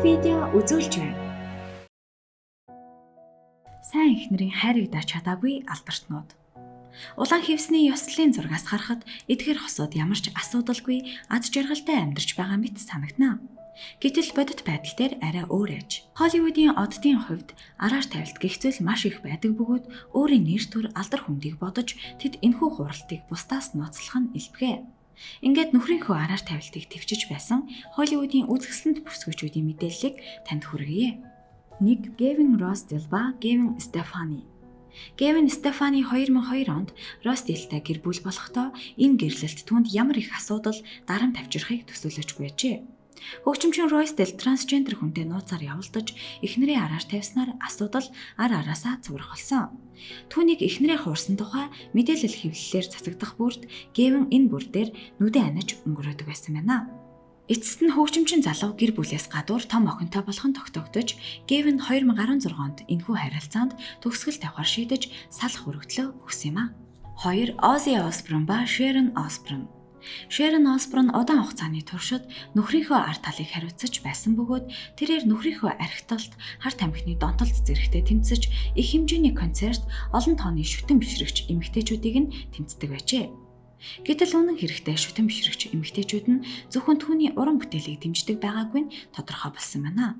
видео үзүүлж байна. Сайн эхнэрийн хайрыг даж чадаагүй алдартнууд. Улаан хевсний ёслолын зургаас харахад эдгээр хосууд ямар ч асуудалгүй ад жаргалтай амьдарч байгаа мэт санагданаа. Гэтэл бодит байдал дээр арай өөр аж. Холливуудын оддын хувьд араар тавилт гэх зүйл маш их байдаг бөгөөд өөрийн нэр төр алдар хүндийг бодож тэд энэхүү хуралтыг бусдаас ноцлох нь илбгэ. Ингээд нөхрийнхөө араар тавилтыг төвчж байсан Холливуудын үзэсгэлэнт бүсгүйчүүдийн мэдээллийг танд хүргье. 1. Гэвин Россдэл ба Гэвин Стефани. Гэвин Стефани 2002 онд Россдэлтэй гэр бүл болохдоо энэ гэрлэлт түүнд ямар их асуудал дарамт авчрахыг төсөөлөж байжээ. Хөгжимчин Россдэл трансгендер хүнтэй нууцаар явуулдаж эхнэрийн араар тавьснаар асуудал ар араасаа цуврах болсон. Түүнийг эхнэрээ хуурсан тухай мэдээлэл хэвлэлээр цацагдах бүрд Гэвин энэ бүр дээр нүдэн аниж өнгөрөөдөг байсан байна. Эцэст нь хөгжимчин залуу гэр бүлээс гадуур том охинтой болох нь тогтогдож, Гэвин 2016 онд энэхүү харилцаанд төгсгөл тавихаар шийдэж салах өргөдлөө өгсөн юм а. 2. Оззи Осборн ба Шэрон Осборн. Шэрон Осборн удаан хугацааны туршид нөхрийнхөө ар талыг хариуцаж байсан бөгөөд тэрээр нөхрийнхөө архиталт, харт амхны донтолт зэрэгтэй тэмцэж их хэмжээний концерт, олон тооны шүтэн бишрэгч эмэгтэйчүүдийг нь тэмцдэг байжээ. Гэтэл үнэн хэрэгтээ шүтэн бишрэгч эмэгтэйчүүд нь зөвхөн түүний уран бүтээлийг дэмждэг байгаагүй нь тодорхой болсон байна.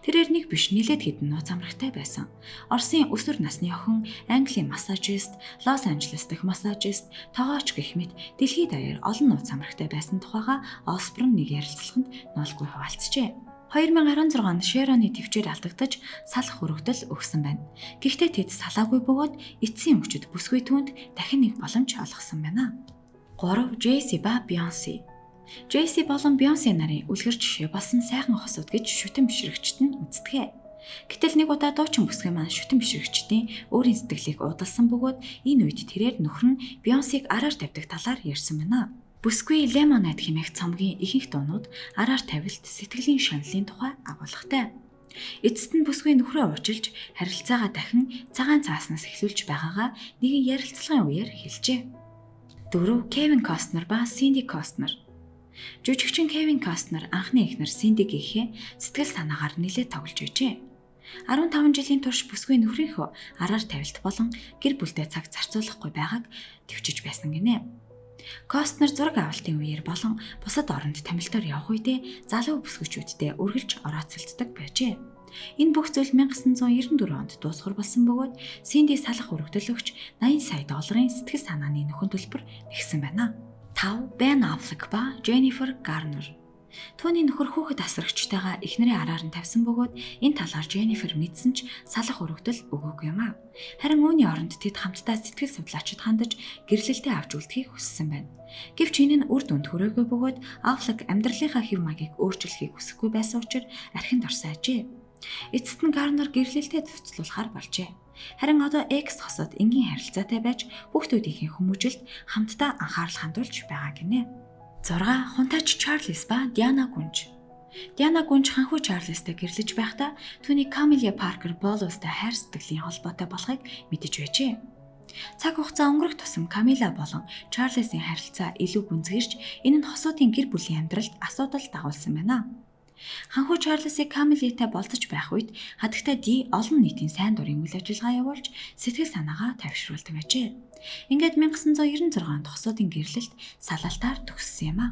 Тэрээр нэг биш нэлээд хэдэн нууц амрагтай байсан. Оросын өсвөр насны охин, Английн массажист, Лос Анжелес дэх массажист, тоогооч гэх мэт дэлхийд даяар олон нууц амрагтай байсан тухайга Осборн нэг ярилцлаганд ноолгүй хуваалцжээ. 2016 онд Шэроны төвчээр алдагдаж салах өргөдөл өгсөн байна. Гэхдээ тэд салаагүй бөгөөд эцсийн өвчтөд бүсгүй түүнд дахин нэг боломж олгосон байна. 3. Джейси ба Бейонсе. Джейси болон Бейонсе нарын үлгэр жишээ болсон сайхан хосууд гэж шүтэн бишрэгчд нь үздэг. Гэтэл нэг удаа дуучин бүсгүй маань шүтэн бишрэгчдийн өөрийн сэтгэлийг уудалсан бөгөөд энэ үед тэрээр нөхөр нь Бейонсийг араар тавьдаг талаар ярьсан байна. Бүсгүй Lemonade хэмээх цомгийн ихэнх дуунууд араар тавилт сэтгэлийн шаналлын тухай агуулгатай. Эцэст нь бүсгүй нөхрөө уучлж харилцаагаа дахин цагаан цааснаас эхлүүлж байгаагаа нэгэн ярилцлагын үеэр хэлжээ. 4. Кевин Костнер ба Синди Костнер. Жүжигчин Кевин Костнер анхны эхнэр Синдигийнхээ сэтгэл санаагаар нэлээд тоглож байжээ. 15 жилийн турш бүсгүй нөхрийнхөө араар тавилт болон гэр бүлтэй цаг зарцуулахгүй байгааг төвчж байсан гинэ. Костнер зураг авалтын үеэр болон бусад оронд тамилтаар явах үедээ залуу бүсгүйчүүдтэй үргэлж орооцолддог байжээ. Энэ бүх зүйл 1994 онд дуусгар болсон бөгөөд Синди салах өргөдөл өгч $80 сая сэтгэл санааны нөхөн төлбөр нэгсэн байна. 5. Бен Аффлек ба Дженнифер Гарнер. Түүний нөхөр хүүхэд асрагчтайгаа эхнэрийн араар нь тавьсан бөгөөд энэ талаар Дженнифер мэдсэн ч салах өргөдөл өгөөгүй юм а. Харин үүний оронд тэд хамтдаа сэтгэл судлаачид хандаж гэрлэлтээ авч үлдэхийг хүссэн байна. Гэвч энэ нь үр дүнд хүрээгүй бөгөөд Аффлек амьдралынхаа хэв маягийг өөрчлөхийг хүсэхгүй байсан учраас архинд орсон ажээ. Эцэст нь Гарнер гэрлэлтээ цуцлуулахар болжээ. Харин одоо X хосод энгийн харилцаатай байж хүүхдүүдийнхээ хүмүүжилд хамтдаа анхаарал хандуулж байгаа гинэ. 6. Хунтаач Чарльз ба Диана Гүнж. Диана Гүнж ханхүү Чарльзтай гэрлэж байхдаа түүний Камилия Паркер Болоустай хайр сэтгэлийн холбоотой болохыг мэдэж байжээ. Цаг хугацаа өнгөрөх тусам Камила болон Чарльзийн харилцаа илүү гүнзгийрч энэ нь хосуудын гэр бүлийн амьдралд асуудал дагуулсан байна. Ханхүү Чарльзыг Камилиатай болцож байх үед хатагтай Ди олон нийтийн сайн дурын үйл ажиллагаа явуулж сэтгэл санаагаа тавьшруулдаг байжээ. Ингээд 1996 онд хосуудын гэрлэлт салалтаар төгссөн юм а.